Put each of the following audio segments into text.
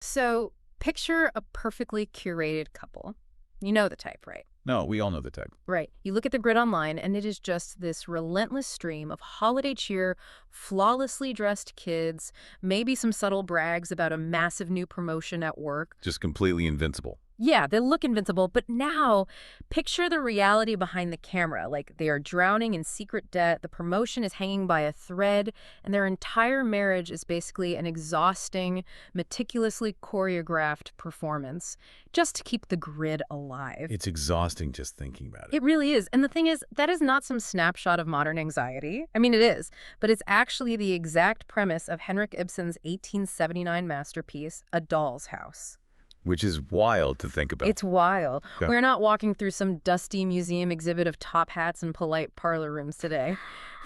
So picture a perfectly curated couple. You know the type, right? No, we all know the type. Right. You look at the grid online, and it is just this relentless stream of holiday cheer, flawlessly dressed kids, maybe some subtle brags about a massive new promotion at work. Just completely invincible. Yeah, they look invincible, but now picture the reality behind the camera. Like they are drowning in secret debt, the promotion is hanging by a thread, and their entire marriage is basically an exhausting, meticulously choreographed performance just to keep the grid alive. It's exhausting just thinking about it. It really is. And the thing is, that is not some snapshot of modern anxiety. I mean, it is, but it's actually the exact premise of Henrik Ibsen's 1879 masterpiece, A Doll's House. Which is wild to think about. It's wild. Yeah. We're not walking through some dusty museum exhibit of top hats and polite parlor rooms today.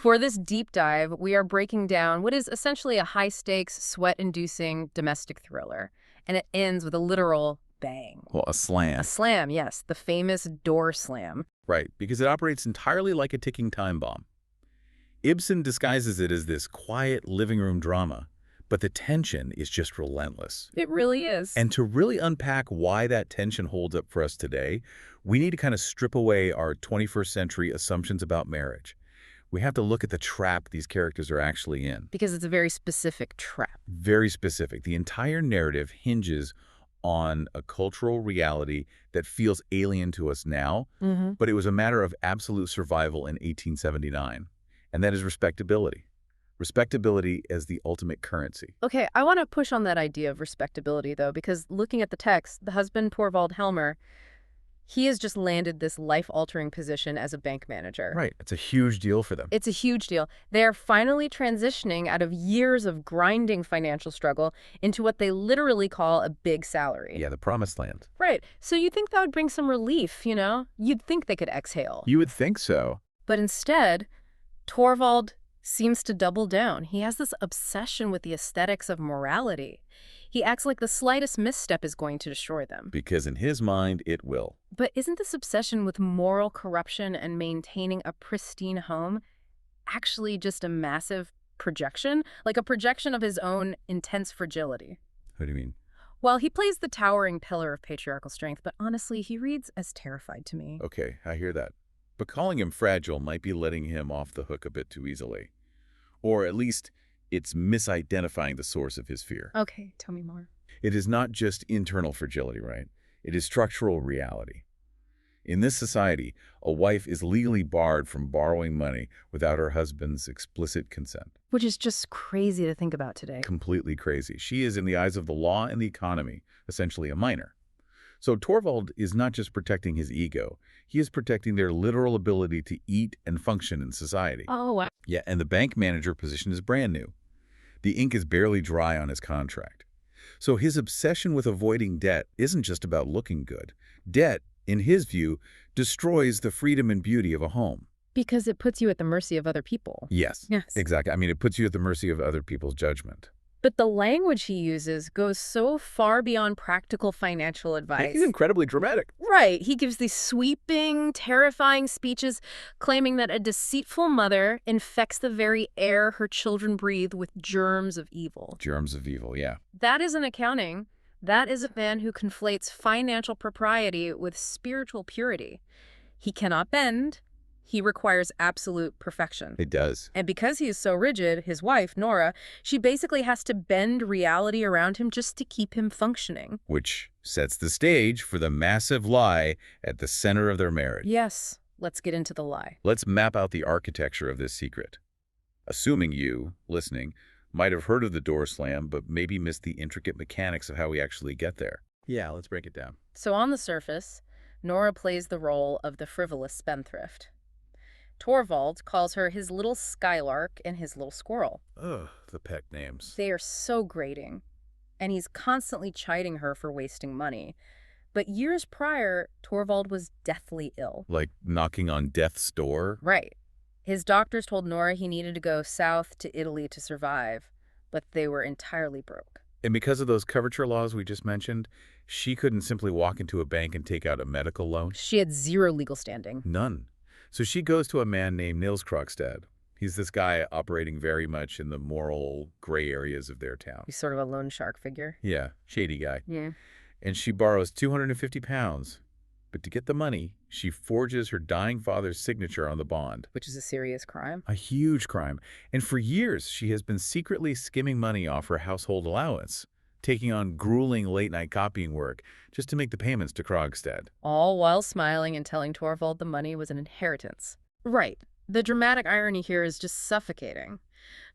For this deep dive, we are breaking down what is essentially a high-stakes, sweat-inducing domestic thriller. And it ends with a literal bang. Well, a slam. A slam, yes, the famous door slam. Right, because it operates entirely like a ticking time bomb. Ibsen disguises it as this quiet living room drama, but the tension is just relentless. It really is. And to really unpack why that tension holds up for us today, we need to kind of strip away our 21st century assumptions about marriage. We have to look at the trap these characters are actually in. Because it's a very specific trap. Very specific. The entire narrative hinges on a cultural reality that feels alien to us now, but it was a matter of absolute survival in 1879, and that is respectability. Respectability as the ultimate currency. Okay, I want to push on that idea of respectability, though, because looking at the text, the husband, Torvald Helmer, he has just landed this life-altering position as a bank manager. Right. It's a huge deal for them. It's a huge deal. They are finally transitioning out of years of grinding financial struggle into what they literally call a big salary. Yeah, the promised land. Right. So you'd think that would bring some relief, you know? You'd think they could exhale. You would think so. But instead, Torvald seems to double down. He has this obsession with the aesthetics of morality. He acts like the slightest misstep is going to destroy them. Because in his mind, it will. But isn't this obsession with moral corruption and maintaining a pristine home actually just a massive projection? Like a projection of his own intense fragility. What do you mean? Well, he plays the towering pillar of patriarchal strength, but honestly, he reads as terrified to me. Okay, I hear that. But calling him fragile might be letting him off the hook a bit too easily. Or at least it's misidentifying the source of his fear. Okay, tell me more. It is not just internal fragility, right? It is structural reality. In this society, a wife is legally barred from borrowing money without her husband's explicit consent. Which is just crazy to think about today. Completely crazy. She is, in the eyes of the law and the economy, essentially a minor. So Torvald is not just protecting his ego. He is protecting their literal ability to eat and function in society. Oh, wow. Yeah, and the bank manager position is brand new. The ink is barely dry on his contract. So his obsession with avoiding debt isn't just about looking good. Debt, in his view, destroys the freedom and beauty of a home. Because it puts you at the mercy of other people. Yes, Yes. exactly. I mean, it puts you at the mercy of other people's judgment. But the language he uses goes so far beyond practical financial advice. He's incredibly dramatic. Right. He gives these sweeping, terrifying speeches claiming that a deceitful mother infects the very air her children breathe with germs of evil. Germs of evil, yeah. That isn't accounting. That is a man who conflates financial propriety with spiritual purity. He cannot bend. He requires absolute perfection. It does. And because he is so rigid, his wife, Nora, she basically has to bend reality around him just to keep him functioning. Which sets the stage for the massive lie at the center of their marriage. Yes, let's get into the lie. Let's map out the architecture of this secret. Assuming you, listening, might have heard of the door slam, but maybe missed the intricate mechanics of how we actually get there. Yeah, let's break it down. So on the surface, Nora plays the role of the frivolous spendthrift. Torvald calls her his little skylark and his little squirrel. Ugh, the pet names. They are so grating, and he's constantly chiding her for wasting money. But years prior, Torvald was deathly ill. Like knocking on death's door? Right. His doctors told Nora he needed to go south to Italy to survive, but they were entirely broke. And because of those coverture laws we just mentioned, she couldn't simply walk into a bank and take out a medical loan? She had zero legal standing. None. So she goes to a man named Nils Krogstad. He's this guy operating very much in the moral gray areas of their town. He's sort of a loan shark figure. Yeah, shady guy. Yeah. And she borrows 250 pounds. But to get the money, she forges her dying father's signature on the bond. Which is a serious crime. A huge crime. And for years, she has been secretly skimming money off her household allowance, taking on grueling late-night copying work just to make the payments to Krogstad. All while smiling and telling Torvald the money was an inheritance. Right. The dramatic irony here is just suffocating.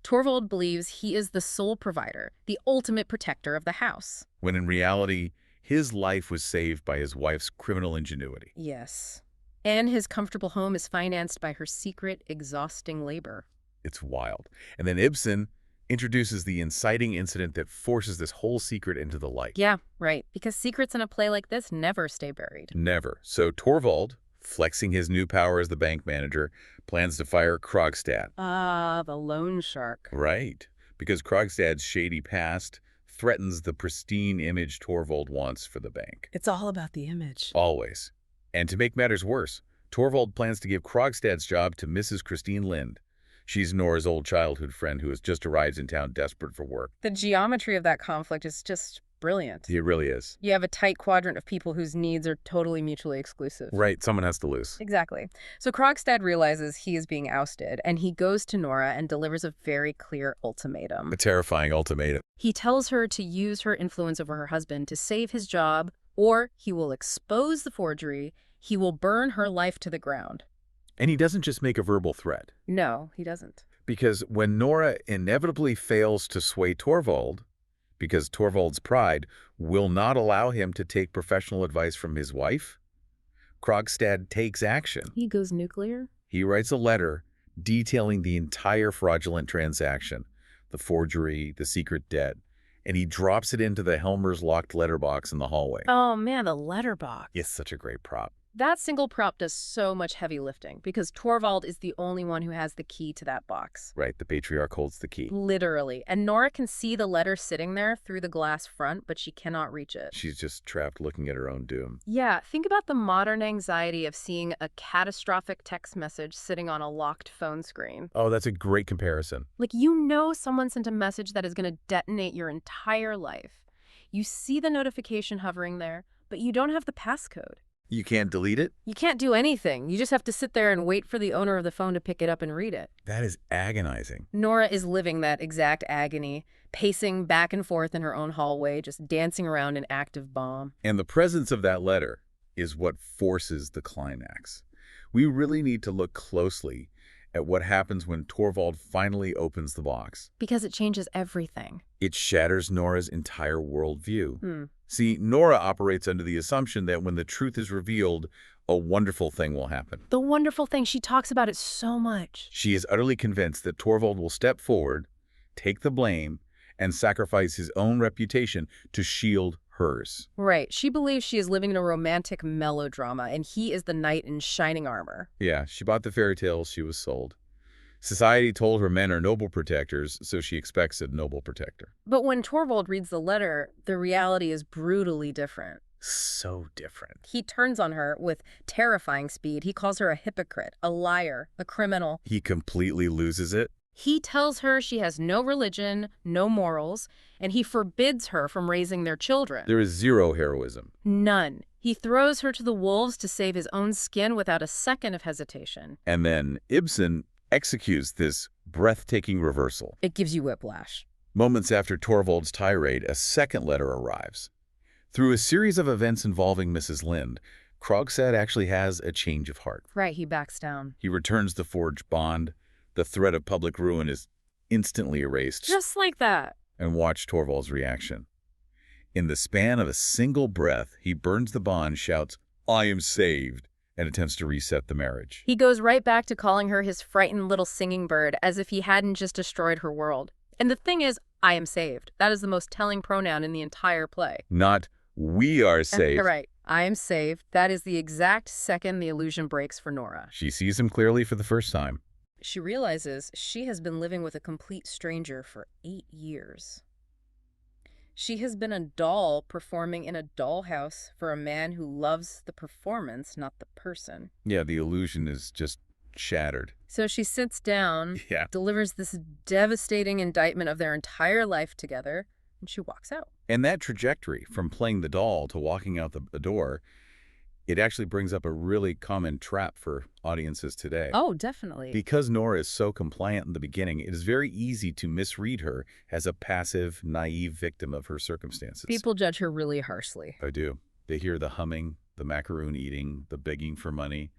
Torvald believes he is the sole provider, the ultimate protector of the house. When in reality, his life was saved by his wife's criminal ingenuity. Yes. And his comfortable home is financed by her secret, exhausting labor. It's wild. And then Ibsen introduces the inciting incident that forces this whole secret into the light. Yeah, right. Because secrets in a play like this never stay buried. Never. So Torvald, flexing his new power as the bank manager, plans to fire Krogstad. Ah, the loan shark. Right. Because Krogstad's shady past threatens the pristine image Torvald wants for the bank. It's all about the image. Always. And to make matters worse, Torvald plans to give Krogstad's job to Mrs. Christine Lind. She's Nora's old childhood friend who has just arrived in town desperate for work. The geometry of that conflict is just brilliant. It really is. You have a tight quadrant of people whose needs are totally mutually exclusive. Right, someone has to lose. Exactly. So Krogstad realizes he is being ousted, and he goes to Nora and delivers a very clear ultimatum. A terrifying ultimatum. He tells her to use her influence over her husband to save his job, or he will expose the forgery, he will burn her life to the ground. And he doesn't just make a verbal threat. No, he doesn't. Because when Nora inevitably fails to sway Torvald, because Torvald's pride will not allow him to take professional advice from his wife, Krogstad takes action. He goes nuclear? He writes a letter detailing the entire fraudulent transaction, the forgery, the secret debt, and he drops it into the Helmer's locked letterbox in the hallway. Oh man, the letterbox. It's such a great prop. That single prop does so much heavy lifting because Torvald is the only one who has the key to that box. Right, the patriarch holds the key. Literally. And Nora can see the letter sitting there through the glass front, but she cannot reach it. She's just trapped looking at her own doom. Yeah, think about the modern anxiety of seeing a catastrophic text message sitting on a locked phone screen. Oh, that's a great comparison. Like, you know someone sent a message that is going to detonate your entire life. You see the notification hovering there, but you don't have the passcode. You can't delete it? You can't do anything. You just have to sit there and wait for the owner of the phone to pick it up and read it. That is agonizing. Nora is living that exact agony, pacing back and forth in her own hallway, just dancing around an active bomb. And the presence of that letter is what forces the climax. We really need to look closely at what happens when Torvald finally opens the box. Because it changes everything. It shatters Nora's entire worldview. See, Nora operates under the assumption that when the truth is revealed, a wonderful thing will happen. The wonderful thing, she talks about it so much. She is utterly convinced that Torvald will step forward, take the blame, and sacrifice his own reputation to shield hers. Right. She believes she is living in a romantic melodrama, and he is the knight in shining armor. Yeah, she bought the fairy tales she was sold. Society told her men are noble protectors, so she expects a noble protector. But when Torvald reads the letter, the reality is brutally different. So different. He turns on her with terrifying speed. He calls her a hypocrite, a liar, a criminal. He completely loses it. He tells her she has no religion, no morals, and he forbids her from raising their children. There is zero heroism. None. He throws her to the wolves to save his own skin without a second of hesitation. And then Ibsen executes this breathtaking reversal. It gives you whiplash. Moments after Torvald's tirade, a second letter arrives. Through a series of events involving Mrs. Lind, Krogstad actually has a change of heart. Right, he backs down. He returns the forged bond. The threat of public ruin is instantly erased. Just like that. And watch Torvald's reaction. In the span of a single breath, he burns the bond, shouts, "I am saved," and attempts to reset the marriage. He goes right back to calling her his frightened little singing bird, as if he hadn't just destroyed her world. And the thing is, I am saved. That is the most telling pronoun in the entire play. Not, we are saved. Right. I am saved. That is the exact second the illusion breaks for Nora. She sees him clearly for the first time. She realizes she has been living with a complete stranger for 8 years. She has been a doll performing in a dollhouse for a man who loves the performance, not the person. Yeah, the illusion is just shattered. So she sits down, Yeah. delivers this devastating indictment of their entire life together, and she walks out. And that trajectory from playing the doll to walking out the door, it actually brings up a really common trap for audiences today. Oh, definitely. Because Nora is so compliant in the beginning, it is very easy to misread her as a passive, naive victim of her circumstances. People judge her really harshly. I do. They hear the humming, the macaroon eating, the begging for money,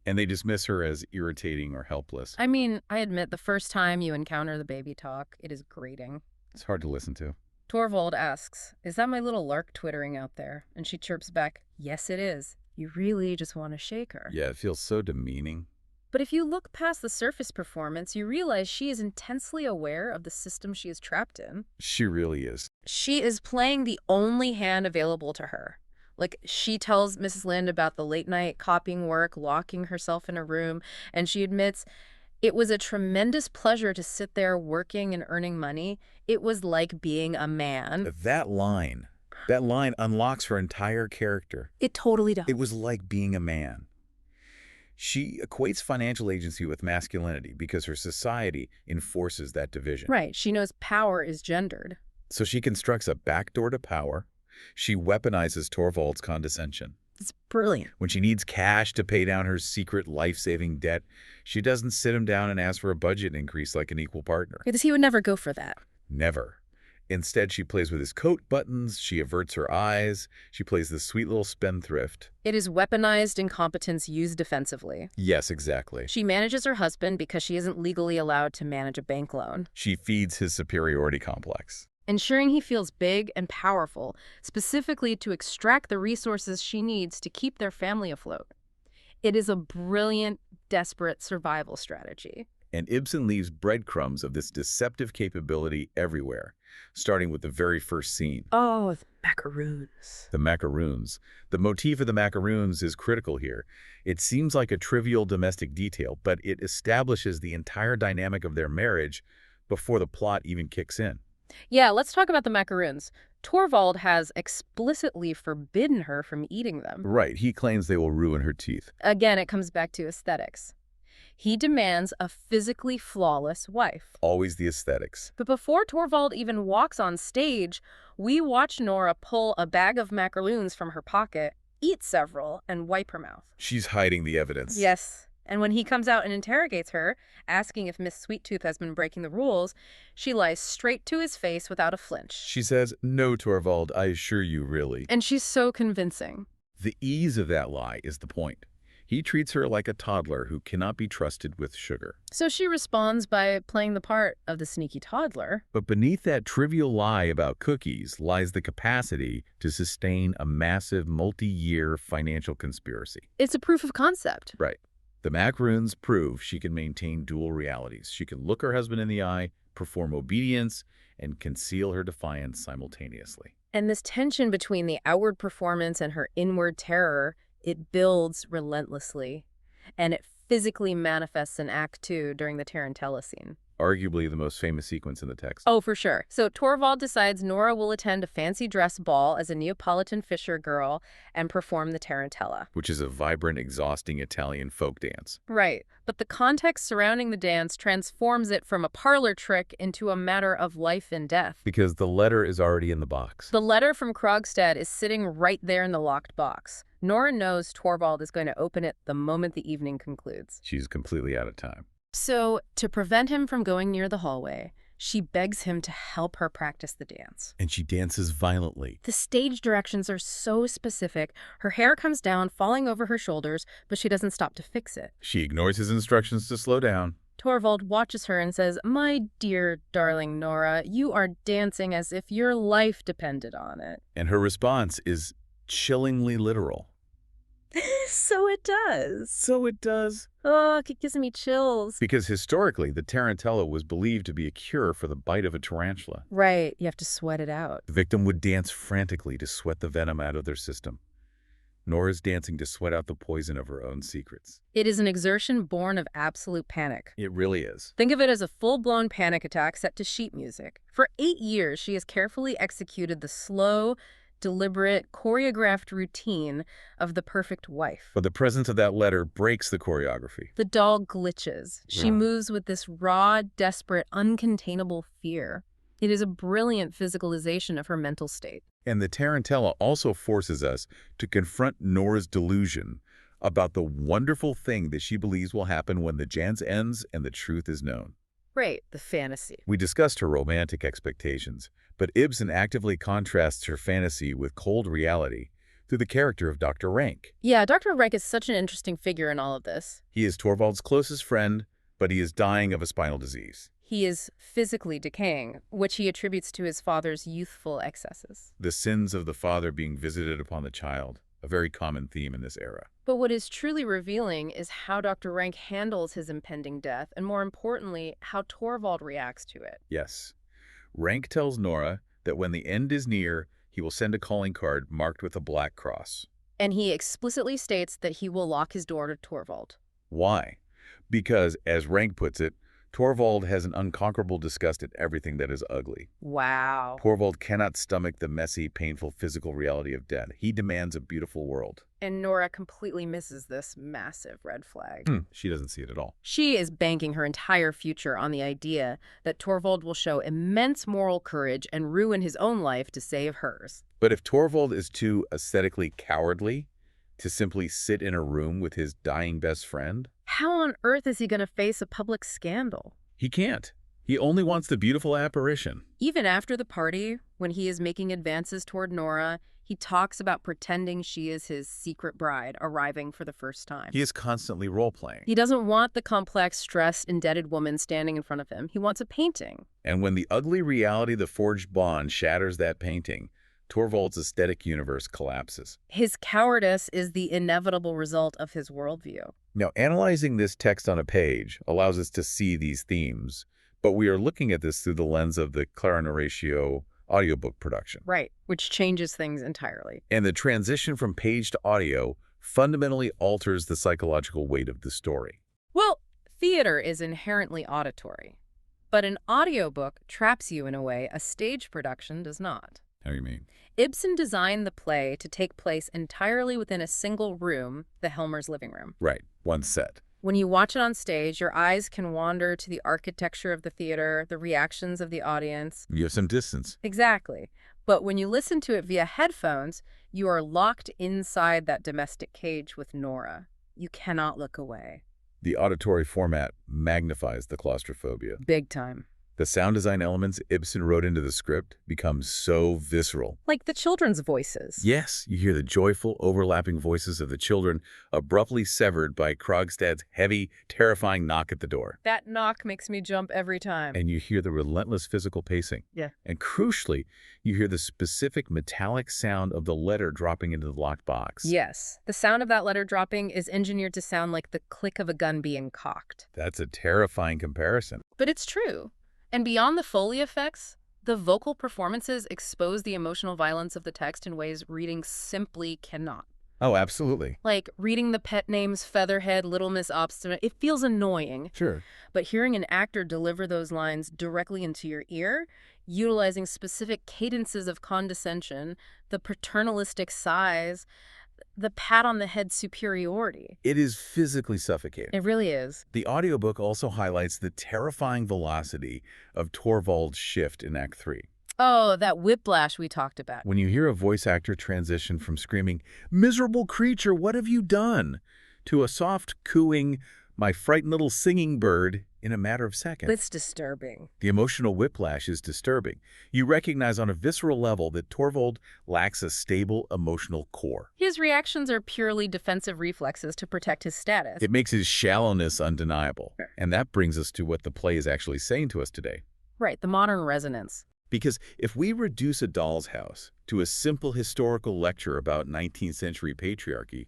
and they dismiss her as irritating or helpless. I mean, I admit the first time you encounter the baby talk, it is grating. It's hard to listen to. Torvald asks, "Is that my little lark twittering out there?" And she chirps back, "Yes, it is. You really just want to shake her." Yeah, it feels so demeaning. But if you look past the surface performance, you realize she is intensely aware of the system she is trapped in. She really is. She is playing the only hand available to her. Like, she tells Mrs. Lind about the late-night copying work, locking herself in a room, and she admits, "It was a tremendous pleasure to sit there working and earning money. It was like being a man." That line unlocks her entire character. It totally does. It was like being a man. She equates financial agency with masculinity because her society enforces that division. Right. She knows power is gendered. So she constructs a backdoor to power. She weaponizes Torvald's condescension. It's brilliant. When she needs cash to pay down her secret life-saving debt, she doesn't sit him down and ask for a budget increase like an equal partner. Because he would never go for that. Never. Instead, she plays with his coat buttons, she averts her eyes, she plays the sweet little spendthrift. It is weaponized incompetence used defensively. Yes, exactly. She manages her husband because she isn't legally allowed to manage a bank loan, She feeds his superiority complex. ensuring he feels big and powerful, specifically to extract the resources she needs to keep their family afloat. It is a brilliant, desperate survival strategy. And Ibsen leaves breadcrumbs of this deceptive capability everywhere, starting with the very first scene. Oh, the macaroons. The macaroons. The motif of the macaroons is critical here. It seems like a trivial domestic detail, but it establishes the entire dynamic of their marriage before the plot even kicks in. Yeah, let's talk about the macaroons. Torvald has explicitly forbidden her from eating them. Right, he claims they will ruin her teeth. Again, it comes back to aesthetics. He demands a physically flawless wife. Always the aesthetics. But before Torvald even walks on stage, we watch Nora pull a bag of macaroons from her pocket, eat several, and wipe her mouth. She's hiding the evidence. Yes. And when he comes out and interrogates her, asking if Miss Sweettooth has been breaking the rules, she lies straight to his face without a flinch. She says, "No, Torvald, I assure you, really." And she's so convincing. The ease of that lie is the point. He treats her like a toddler who cannot be trusted with sugar. So she responds by playing the part of the sneaky toddler. But beneath that trivial lie about cookies lies the capacity to sustain a massive multi-year financial conspiracy. It's a proof of concept. Right. The macaroons prove she can maintain dual realities. She can look her husband in the eye, perform obedience, and conceal her defiance simultaneously. And this tension between the outward performance and her inward terror, it builds relentlessly. And it physically manifests in Act 2 during the Tarantella scene. Arguably the most famous sequence in the text. Oh, for sure. So Torvald decides Nora will attend a fancy dress ball as a Neapolitan fisher girl and perform the Tarantella. Which is a vibrant, exhausting Italian folk dance. Right. But the context surrounding the dance transforms it from a parlor trick into a matter of life and death. Because the letter is already in the box. The letter from Krogstad is sitting right there in the locked box. Nora knows Torvald is going to open it the moment the evening concludes. She's completely out of time. So, to prevent him from going near the hallway, she begs him to help her practice the dance. And she dances violently. The stage directions are so specific. Her hair comes down, falling over her shoulders, but she doesn't stop to fix it. She ignores his instructions to slow down. Torvald watches her and says, "My dear, darling Nora, you are dancing as if your life depended on it." And her response is chillingly literal. So it does. So it does. Oh, it gives me chills. Because historically, the tarantella was believed to be a cure for the bite of a tarantula. Right, you have to sweat it out. The victim would dance frantically to sweat the venom out of their system. Nora's dancing to sweat out the poison of her own secrets. It is an exertion born of absolute panic. It really is. Think of it as a full-blown panic attack set to sheet music. For 8 years, she has carefully executed the slow, deliberate, choreographed routine of the perfect wife. But the presence of that letter breaks the choreography. The doll glitches. She moves with this raw, desperate, uncontainable fear. It is a brilliant physicalization of her mental state. And the tarantella also forces us to confront Nora's delusion about the wonderful thing that she believes will happen when the dance ends and the truth is known. Right, the fantasy. We discussed her romantic expectations, but Ibsen actively contrasts her fantasy with cold reality through the character of Dr. Rank. Yeah, Dr. Rank is such an interesting figure in all of this. He is Torvald's closest friend, but he is dying of a spinal disease. He is physically decaying, which he attributes to his father's youthful excesses. The sins of the father being visited upon the child, a very common theme in this era. But what is truly revealing is how Dr. Rank handles his impending death, and more importantly, how Torvald reacts to it. Yes. Rank tells Nora that when the end is near, he will send a calling card marked with a black cross. And he explicitly states that he will lock his door to Torvald. Why? Because, as Rank puts it, Torvald has an unconquerable disgust at everything that is ugly. Wow. Torvald cannot stomach the messy, painful physical reality of death. He demands a beautiful world. And Nora completely misses this massive red flag. She doesn't see it at all. She is banking her entire future on the idea that Torvald will show immense moral courage and ruin his own life to save hers. But if Torvald is too aesthetically cowardly to simply sit in a room with his dying best friend, how on earth is he going to face a public scandal? he can't. He only wants the beautiful apparition. Even after the party, when he is making advances toward Nora, he talks about pretending she is his secret bride arriving for the first time. He is constantly role-playing. He doesn't want the complex, stressed, indebted woman standing in front of him. He wants a painting. And when the ugly reality of the forged bond shatters that painting, Torvald's aesthetic universe collapses. His cowardice is the inevitable result of his worldview. Now, analyzing this text on a page allows us to see these themes, but we are looking at this through the lens of the Clara Horatio audiobook production. Right, which changes things entirely. And the transition from page to audio fundamentally alters the psychological weight of the story. Well, theater is inherently auditory, but an audiobook traps you in a way a stage production does not. How do you mean? Ibsen designed the play to take place entirely within a single room, the Helmer's living room. Right, one set. When you watch it on stage, your eyes can wander to the architecture of the theater, the reactions of the audience. You have some distance. Exactly. But when you listen to it via headphones, you are locked inside that domestic cage with Nora. You cannot look away. The auditory format magnifies the claustrophobia. Big time. The sound design elements Ibsen wrote into the script become so visceral. Like the children's voices. Yes, you hear the joyful, overlapping voices of the children abruptly severed by Krogstad's heavy, terrifying knock at the door. That knock makes me jump every time. And you hear the relentless physical pacing. Yeah. And crucially, you hear the specific metallic sound of the letter dropping into the locked box. Yes. The sound of that letter dropping is engineered to sound like the click of a gun being cocked. That's a terrifying comparison. But it's true. And beyond the Foley effects, the vocal performances expose the emotional violence of the text in ways reading simply cannot. Oh, absolutely. Like reading the pet names Featherhead, Little Miss Obstinate, it feels annoying. Sure. But hearing an actor deliver those lines directly into your ear, utilizing specific cadences of condescension, the paternalistic sighs, the pat on the head superiority. It is physically suffocating. It really is. The audiobook also highlights the terrifying velocity of Torvald's shift in Act 3. Oh, that whiplash we talked about. When you hear a voice actor transition from screaming, "Miserable creature, what have you done?" to a soft cooing, "My frightened little singing bird," in a matter of seconds. It's disturbing. The emotional whiplash is disturbing. You recognize on a visceral level that Torvald lacks a stable emotional core. His reactions are purely defensive reflexes to protect his status. It makes his shallowness undeniable. And that brings us to what the play is actually saying to us today. Right, the modern resonance. Because if we reduce A Doll's House to a simple historical lecture about 19th century patriarchy,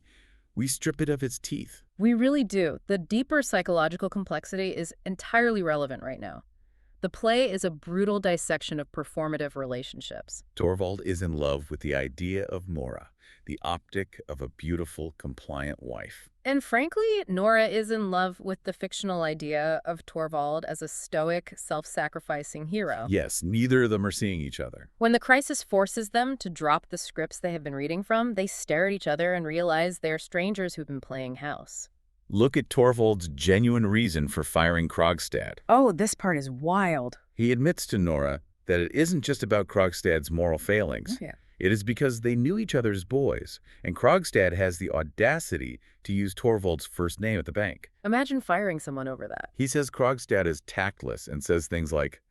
we strip it of its teeth. We really do. The deeper psychological complexity is entirely relevant right now. The The play is a brutal dissection of performative relationships. Torvald is in love with the idea of Mora, the optic of a beautiful, compliant wife. And frankly, Nora is in love with the fictional idea of Torvald as a stoic, self-sacrificing hero. Yes, neither of them are seeing each other. When the crisis forces them to drop the scripts they have been reading from, they stare at each other and realize they're strangers who've been playing house. Look at Torvald's genuine reason for firing Krogstad. Oh, this part is wild. He admits to Nora that it isn't just about Krogstad's moral failings. Yeah. It is because they knew each other as boys, and Krogstad has the audacity to use Torvald's first name at the bank. Imagine firing someone over that. He says Krogstad is tactless and says things like,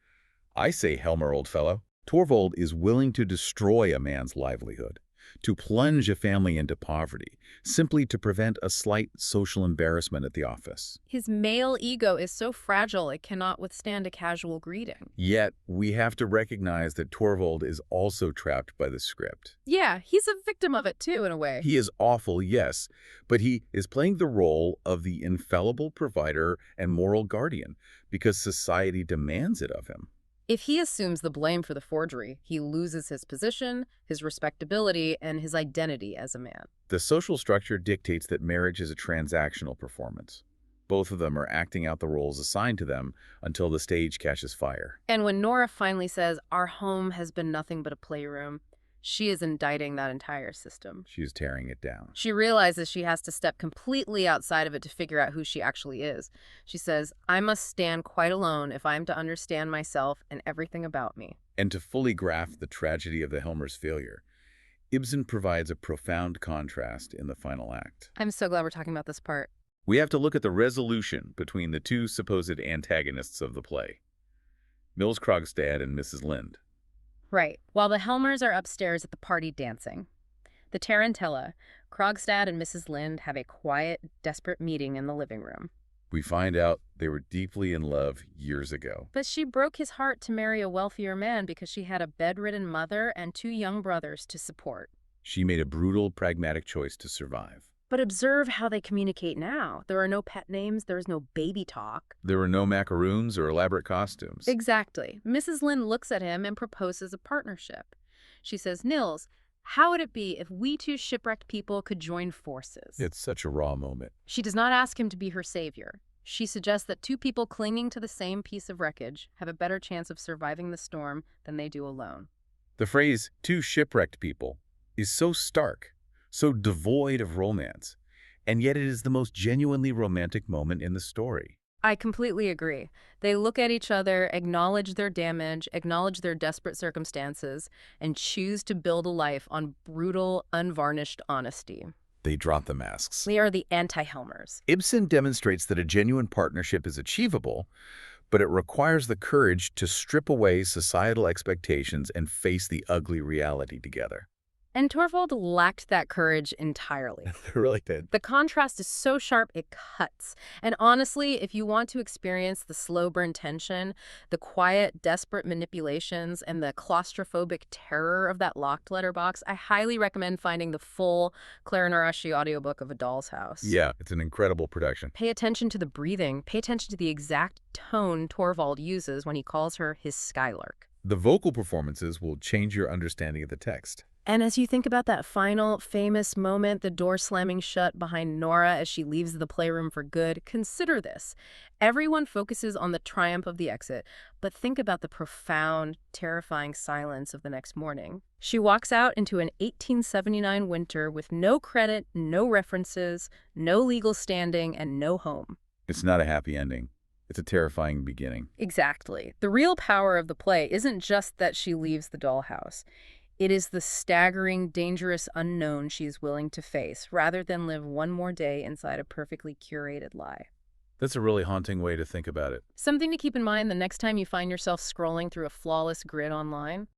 "I say, Helmer, old fellow." Torvald is willing to destroy a man's livelihood, to plunge a family into poverty, simply to prevent a slight social embarrassment at the office. His male ego is so fragile it cannot withstand a casual greeting. Yet, we have to recognize that Torvald is also trapped by the script. Yeah, he's a victim of it too, in a way. He is awful, yes, but he is playing the role of the infallible provider and moral guardian because society demands it of him. If he assumes the blame for the forgery, he loses his position, his respectability, and his identity as a man. The social structure dictates that marriage is a transactional performance. Both of them are acting out the roles assigned to them until the stage catches fire. And when Nora finally says, "Our home has been nothing but a playroom," she is indicting that entire system. She is tearing it down. She realizes she has to step completely outside of it to figure out who she actually is. She says, "I must stand quite alone if I am to understand myself and everything about me." And to fully grasp the tragedy of the Helmer's failure, Ibsen provides a profound contrast in the final act. I'm so glad we're talking about this part. We have to look at the resolution between the two supposed antagonists of the play, Mills Krogstad and Mrs. Lind. Right. While the Helmers are upstairs at the party dancing, the Tarantella, Krogstad and Mrs. Lind have a quiet, desperate meeting in the living room. We find out they were deeply in love years ago. But she broke his heart to marry a wealthier man because she had a bedridden mother and 2 young brothers to support. She made a brutal, pragmatic choice to survive. But observe how they communicate now. There are no pet names, there is no baby talk. There were no macaroons or elaborate costumes. Exactly. Mrs. Lind looks at him and proposes a partnership. She says, "Nils, how would it be if we 2 shipwrecked people could join forces?" It's such a raw moment. She does not ask him to be her savior. She suggests that 2 people clinging to the same piece of wreckage have a better chance of surviving the storm than they do alone. The phrase, "two shipwrecked people," is so stark, so devoid of romance, and yet it is the most genuinely romantic moment in the story. I completely agree. They look at each other, acknowledge their damage, acknowledge their desperate circumstances, and choose to build a life on brutal, unvarnished honesty. They drop the masks. They are the anti-Helmers. Ibsen demonstrates that a genuine partnership is achievable, but it requires the courage to strip away societal expectations and face the ugly reality together. And Torvald lacked that courage entirely. They really did. The contrast is so sharp, it cuts. And honestly, if you want to experience the slow burn tension, the quiet, desperate manipulations, and the claustrophobic terror of that locked letterbox, I highly recommend finding the full Clara Narashi audiobook of A Doll's House. Yeah, it's an incredible production. Pay attention to the breathing. Pay attention to the exact tone Torvald uses when he calls her his Skylark. The vocal performances will change your understanding of the text. And as you think about that final famous moment, the door slamming shut behind Nora as she leaves the playroom for good, consider this. Everyone focuses on the triumph of the exit, but think about the profound, terrifying silence of the next morning. She walks out into an 1879 winter with no credit, no references, no legal standing, and no home. It's not a happy ending. It's a terrifying beginning. Exactly. The real power of the play isn't just that she leaves the dollhouse. It is the staggering, dangerous unknown she is willing to face, rather than live one more day inside a perfectly curated lie. That's a really haunting way to think about it. Something to keep in mind the next time you find yourself scrolling through a flawless grid online.